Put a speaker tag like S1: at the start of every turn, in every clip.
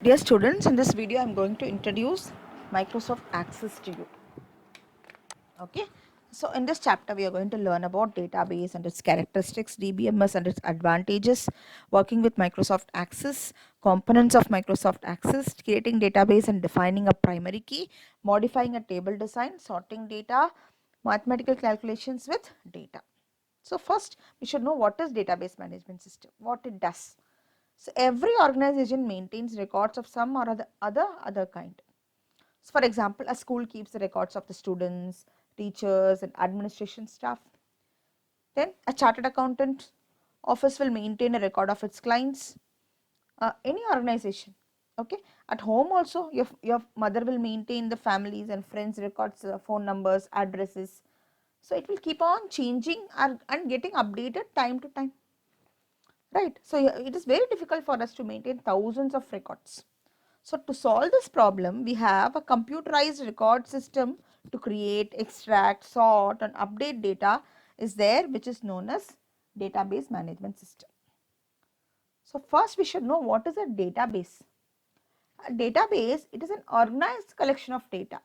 S1: Dear students, in this video I am going to introduce Microsoft Access to you. Okay, so in this chapter we are going to learn about database and its characteristics, DBMS and its advantages, working with Microsoft Access, components of Microsoft Access, creating database and defining a primary key, modifying a table design, sorting data, mathematical calculations with data. So first we should know what is database management system, what it does. So every organization maintains records of some or other kind. So for example, a school keeps the records of the students, teachers and administration staff. Then a chartered accountant office will maintain a record of its clients. Any organization, okay, at home also your mother will maintain the families and friends records, phone numbers, addresses. So it will keep on changing and getting updated time to time. Right. So it is very difficult for us to maintain thousands of records. So to solve this problem, we have a computerized record system to create, extract, sort and update data is there, which is known as database management system. So first we should know what is a database. A database, it is an organized collection of data.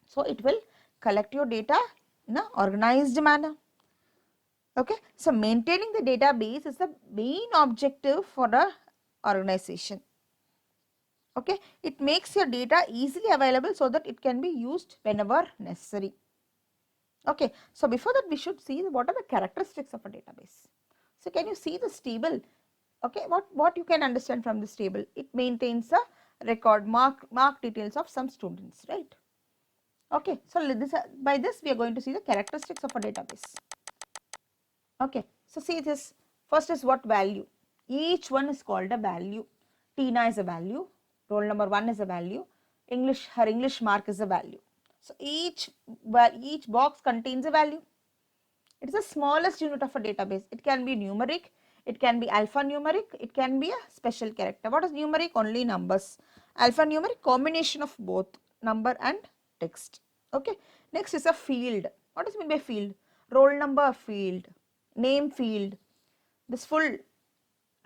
S1: So it will collect your data in an organized manner. Okay, so maintaining the database is the main objective for the organization. Okay, it makes your data easily available so that it can be used whenever necessary. Okay, so before that we should see what are the characteristics of a database. So can you see this table? Okay, what you can understand from this table? It maintains a record, mark details of some students, right? Okay, so by this we are going to see the characteristics of a database. Okay, so see this. First is what value. Each one is called a value. Tina is a value. Roll number 1 is a value. Her English mark is a value. So each box contains a value. It is the smallest unit of a database. It can be numeric. It can be alphanumeric. It can be a special character. What is numeric? Only numbers. Alphanumeric, combination of both number and text. Okay. Next is a field. What does mean by field? Roll number field. Name field. This full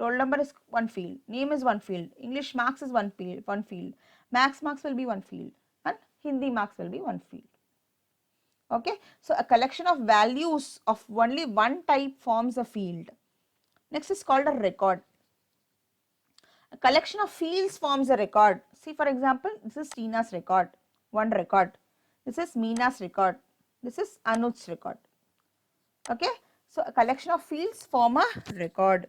S1: roll number is one field, name is one field, English marks is one field, max marks will be one field and Hindi marks will be one field. Okay, so a collection of values of only one type forms a field. Next is called a record. A collection of fields forms a record. See, for example, this is Tina's record, one record. This is Meena's record. This is Anuj's record. Okay, so a collection of fields form a record.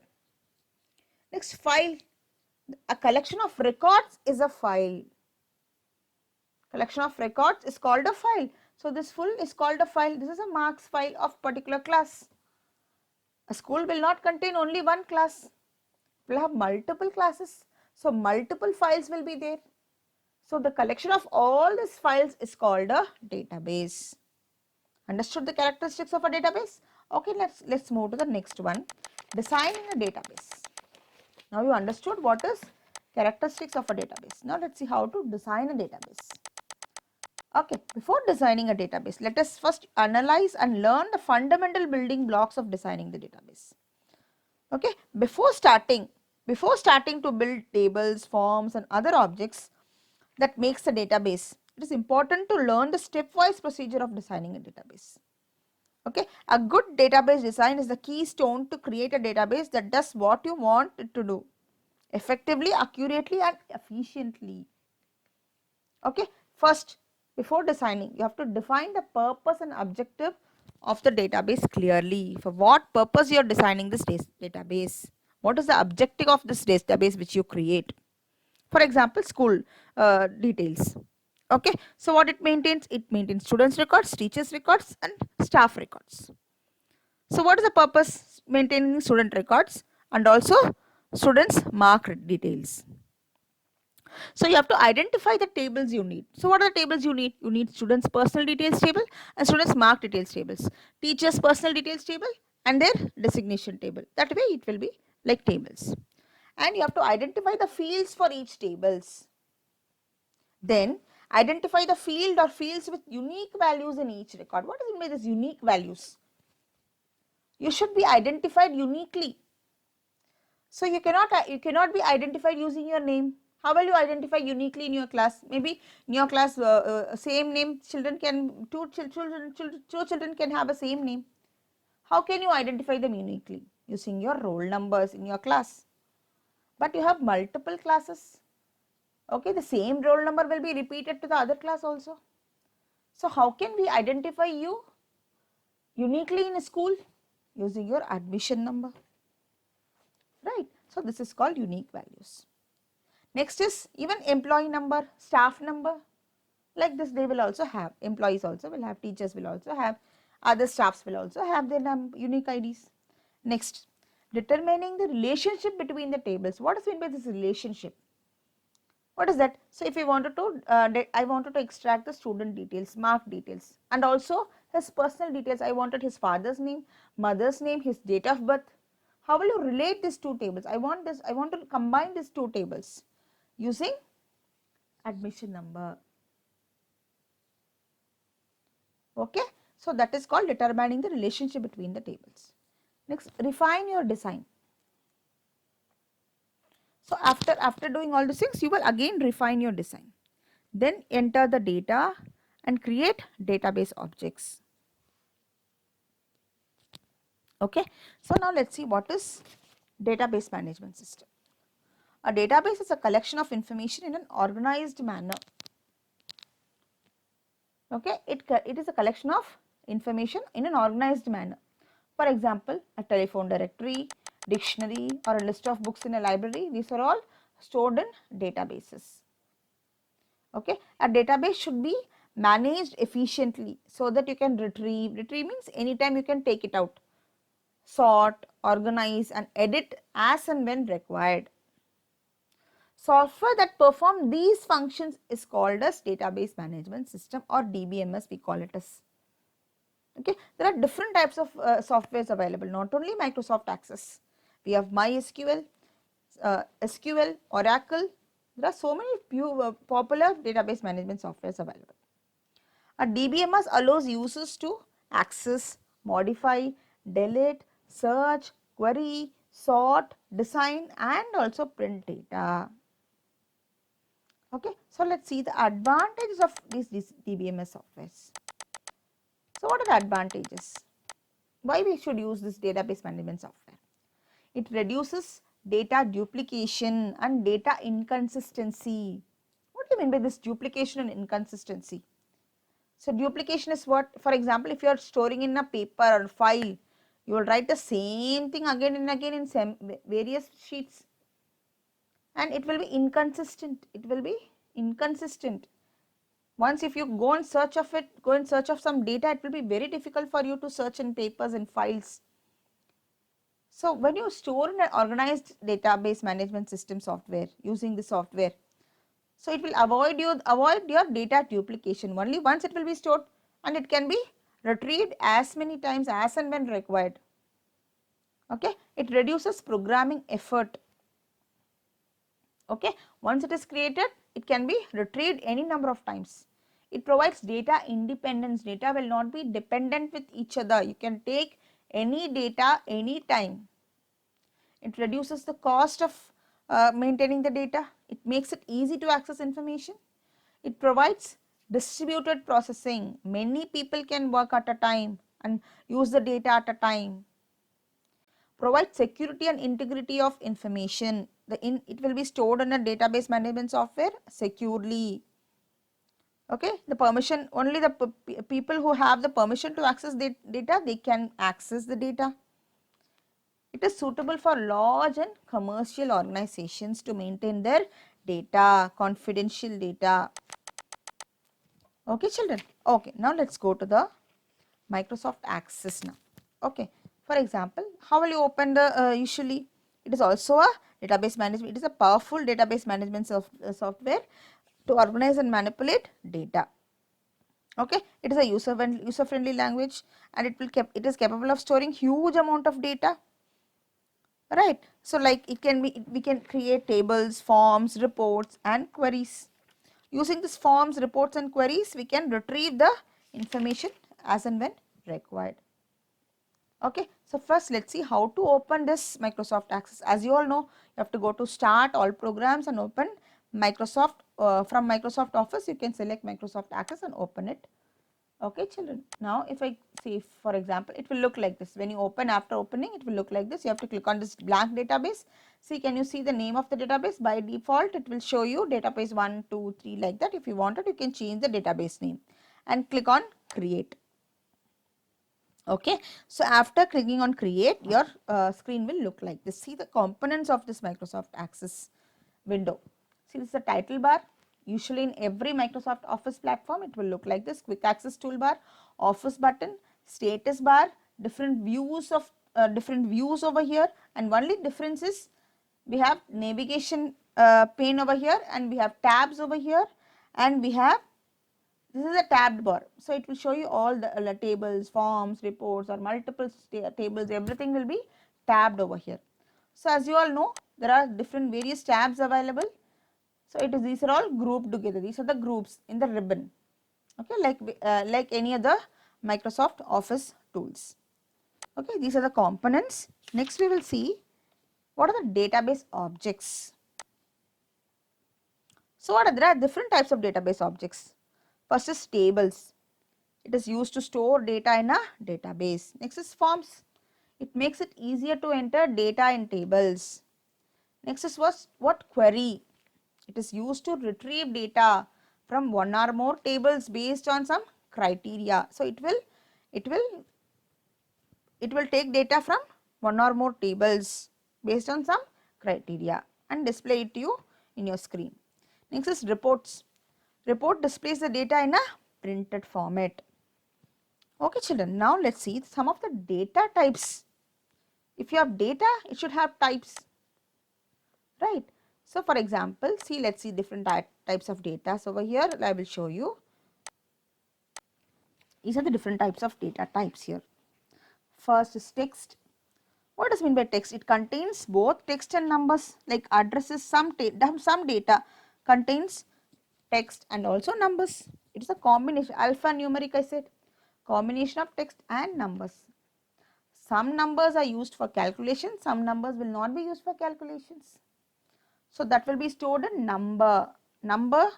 S1: Next, file. A collection of records is a file. Collection of records is called a file. So this full is called a file. This is a marks file of particular class. A school will not contain only one class. It will have multiple classes. So multiple files will be there. So the collection of all these files is called a database. Understood the characteristics of a database? Okay, let's move to the next one. Designing a database. Now you understood what is characteristics of a database. Now let's see how to design a database. Okay, before designing a database, let us first analyze and learn the fundamental building blocks of designing the database. Okay, before starting to build tables, forms and other objects that makes the database, it is important to learn the stepwise procedure of designing a database. Okay, a good database design is the keystone to create a database that does what you want it to do effectively, accurately and efficiently. Okay, first, before designing, you have to define the purpose and objective of the database clearly. For what purpose you are designing this database? What is the objective of this database which you create? For example, school details. Okay, so what it maintains? It maintains students records, teachers records and staff records. So what is the purpose? Maintaining student records and also students mark details. So you have to identify the tables you need. So what are the tables you need? You need students personal details table and students mark details tables, teachers personal details table and their designation table. That way it will be like tables. And you have to identify the fields for each tables. Then identify the field or fields with unique values in each record. What does it mean by this unique values? You should be identified uniquely. So you cannot be identified using your name. How will you identify uniquely in your class? Maybe in your class, same name children can, two children can have a same name. How can you identify them uniquely? Using your roll numbers in your class. But you have multiple classes. Okay, the same roll number will be repeated to the other class also. So how can we identify you uniquely in a school? Using your admission number, right? So this is called unique values. Next is even employee number, staff number. Like this they will also have, employees also will have, teachers will also have, other staffs will also have their unique IDs. Next, determining the relationship between the tables. What is meant by this relationship? What is that? So if I wanted to extract the student details, mark details, and also his personal details. I wanted his father's name, mother's name, his date of birth. How will you relate these two tables? I want to combine these two tables using admission number. Okay, so that is called determining the relationship between the tables. Next, refine your design. So after doing all these things, you will again refine your design. Then enter the data and create database objects. Okay, so now let's see what is database management system. A database is a collection of information in an organized manner. Okay, it is a collection of information in an organized manner. For example, a telephone directory, dictionary, or a list of books in a library, these are all stored in databases. Okay, a database should be managed efficiently so that you can retrieve means anytime you can take it out, sort, organize and edit as and when required. Software that perform these functions is called as database management system, or DBMS we call it as. Okay, there are different types of softwares available, not only Microsoft Access. We have MySQL, SQL, Oracle. There are so many popular database management softwares available. A DBMS allows users to access, modify, delete, search, query, sort, design and also print data. Okay, so let's see the advantages of these DBMS softwares. So what are the advantages? Why we should use this database management software? It reduces data duplication and data inconsistency. What do you mean by this duplication and inconsistency? So duplication is what? For example, if you are storing in a paper or file, you will write the same thing again and again in various sheets, and it will be inconsistent. It will be inconsistent. Once if you go in search of some data, it will be very difficult for you to search in papers and files. So when you store in an organized database management system software using the software, so it will avoid your data duplication. Only once it will be stored and it can be retrieved as many times as and when required. Okay, it reduces programming effort. Okay, once it is created, it can be retrieved any number of times. It provides data independence. Data will not be dependent with each other. You can take any data anytime. It reduces the cost of maintaining the data. It makes it easy to access information. It provides distributed processing. Many people can work at a time and use the data at a time. Provide security and integrity of information. It will be stored in a database management software securely. Okay, the permission, only the people who have the permission to access the data, they can access the data. It is suitable for large and commercial organizations to maintain their data, confidential data. Okay, children. Okay, now let's go to the Microsoft Access now. Okay, for example, how will you open the usually? It is also a database management. It is a powerful database management software to organize and manipulate data. Okay, it is a user friendly language, and it is capable of storing huge amount of data. Right. So like we can create tables, forms, reports and queries. Using these forms, reports and queries, we can retrieve the information as and when required. Okay, so first let's see how to open this Microsoft Access. As you all know, you have to go to Start, All Programs and open Microsoft, from Microsoft Office, you can select Microsoft Access and open it. Okay, children. Now, if I say, for example, it will look like this. When you open, after opening, it will look like this. You have to click on this blank database. See, can you see the name of the database? By default, it will show you database 1, 2, 3 like that. If you wanted, you can change the database name and click on create. Okay, so after clicking on create, your screen will look like this. See the components of this Microsoft Access window. See, this is the title bar. Usually in every Microsoft Office platform, it will look like this: quick access toolbar, office button, status bar, different views over here, and only difference is we have navigation pane over here, and we have tabs over here, and we have, this is a tabbed bar. So it will show you all the tables, forms, reports, or multiple tables. Everything will be tabbed over here. So as you all know, there are different various tabs available. So it is, these are all grouped together. These are the groups in the ribbon. Okay, like any other Microsoft Office tools. Okay, these are the components. Next we will see what are the database objects. So there are different types of database objects. First is tables. It is used to store data in a database. Next is forms. It makes it easier to enter data in tables. Next is what query. It is used to retrieve data from one or more tables based on some criteria. So it will take data from one or more tables based on some criteria and display it to you in your screen. Next is reports. Report displays the data in a printed format. Okay, children, now let's see some of the data types. If you have data, it should have types, right? So for example, see, let's see different types of data. So over here I will show you. These are the different types of data types here. First is text. What does mean by text? It contains both text and numbers, like addresses. Some data contains text and also numbers. It is a combination, alphanumeric I said, combination of text and numbers. Some numbers are used for calculation, some numbers will not be used for calculations. So that will be stored in number. Number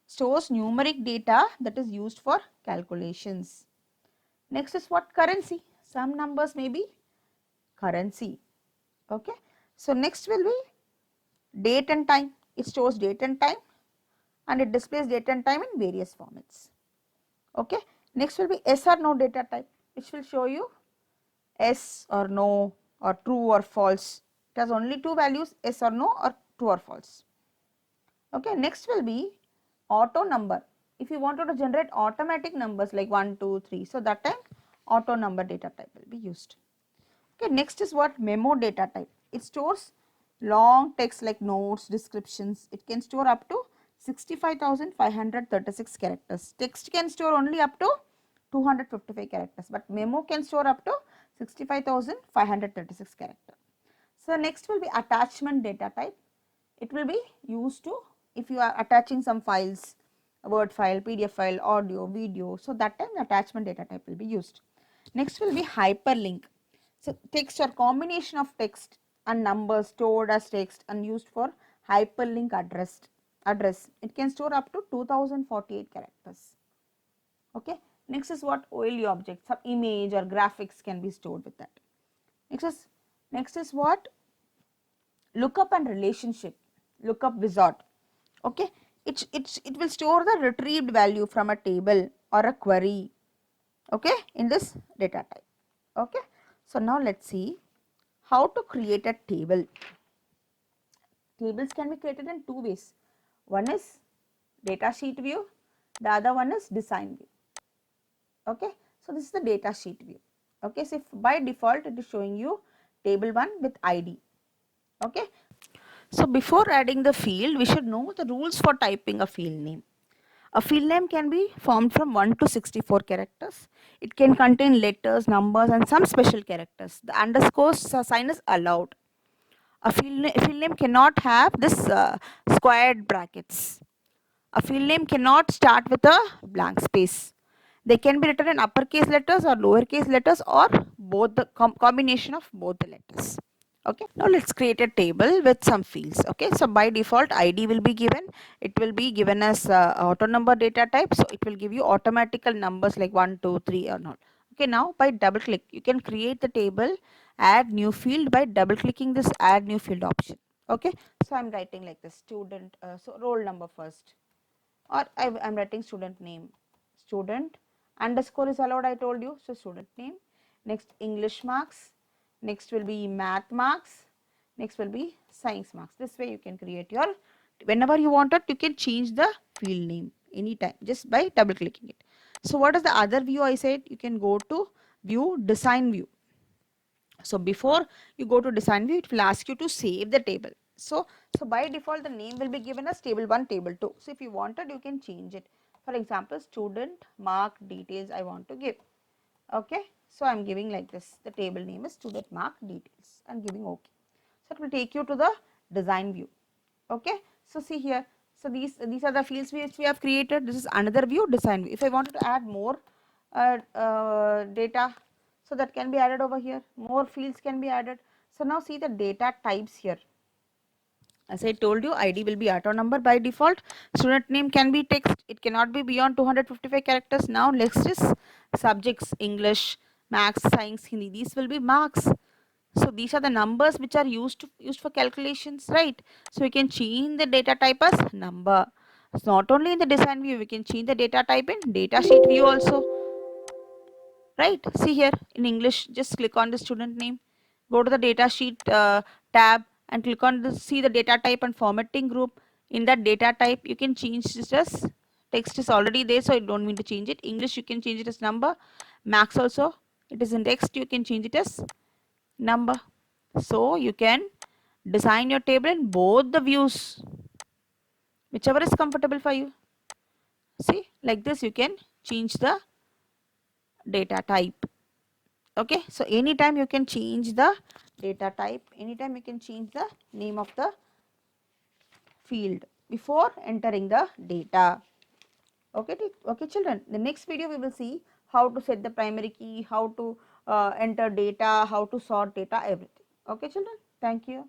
S1: stores numeric data that is used for calculations. Next is what? Currency. Some numbers may be currency. Okay. So next will be date and time. It stores date and time and it displays date and time in various formats. Okay. Next will be yes or no data type, which will show you yes or no or true or false. It has only two values, yes or no or true or false. Okay. Next will be auto number. If you wanted to generate automatic numbers like 1, 2, 3, so that time auto number data type will be used. Okay. Next is what? Memo data type. It stores long text like notes, descriptions. It can store up to 65,536 characters. Text can store only up to 255 characters, but memo can store up to 65,536 characters. So next will be attachment data type. It will be used to, if you are attaching some files, a Word file, PDF file, audio, video, so that time the attachment data type will be used. Next will be hyperlink. So text or combination of text and numbers stored as text and used for hyperlink address. It can store up to 2048 characters. Okay. Next is what? OLE objects. Some image or graphics can be stored with that. Next is what? Lookup and relationship. Lookup wizard. Okay. It will store the retrieved value from a table or a query. Okay. In this data type. Okay. So now let's see how to create a table. Tables can be created in two ways. One is data sheet view, the other one is design view. Okay, so this is the data sheet view. Okay, so if by default it is showing you table 1 with ID. Okay, so before adding the field, we should know the rules for typing a field name. A field name can be formed from 1 to 64 characters. It can contain letters, numbers, and some special characters. The underscore sign is allowed. A field name cannot have this squared brackets. A field name cannot start with a blank space. They can be written in uppercase letters or lowercase letters or both, the combination of both the letters. Okay, now let's create a table with some fields. Okay, so by default id will be given. It will be given as auto number data type, so it will give you automatical numbers like 1 2 3 or not. Okay, now by double click you can create the table, add new field by double clicking this add new field option. Okay, so I'm writing like this student, so roll number first, or I'm writing student name. Student underscore is allowed, I told you, so student name. Next English marks, next will be math marks, next will be science marks. This way you can create your, whenever you want it you can change the field name anytime just by double clicking it. So what is the other view? I said you can go to view, design view. So before you go to design view, it will ask you to save the table. So by default the name will be given as table 1, table 2. So if you wanted you can change it. For example, student mark details I want to give. Okay, so I am giving like this, the table name is student mark details and giving OK. So it will take you to the design view. Okay, so see here, so these are the fields which we have created. This is another view, design view. If I wanted to add more data, so that can be added over here, more fields can be added. So now see the data types here. As I told you, ID will be auto number by default. Student name can be text, it cannot be beyond 255 characters. Now next is subjects, English, Maths, Science, Hindi, these will be marks. So these are the numbers which are used for calculations, right? So we can change the data type as number. It's not only in the design view, we can change the data type in data sheet view also, right? See here in English, just click on the student name, go to the data sheet tab and click on the see the data type and formatting group. In that data type you can change this as text is already there, so you don't need to change it. English you can change it as number, Max also it is in text, you can change it as number. So you can design your table in both the views, whichever is comfortable for you. See, like this you can change the data type. Okay, so anytime you can change the data type, anytime you can change the name of the field before entering the data. Okay, okay children, the next video we will see how to set the primary key, how to enter data, how to sort data, everything. Okay children, thank you.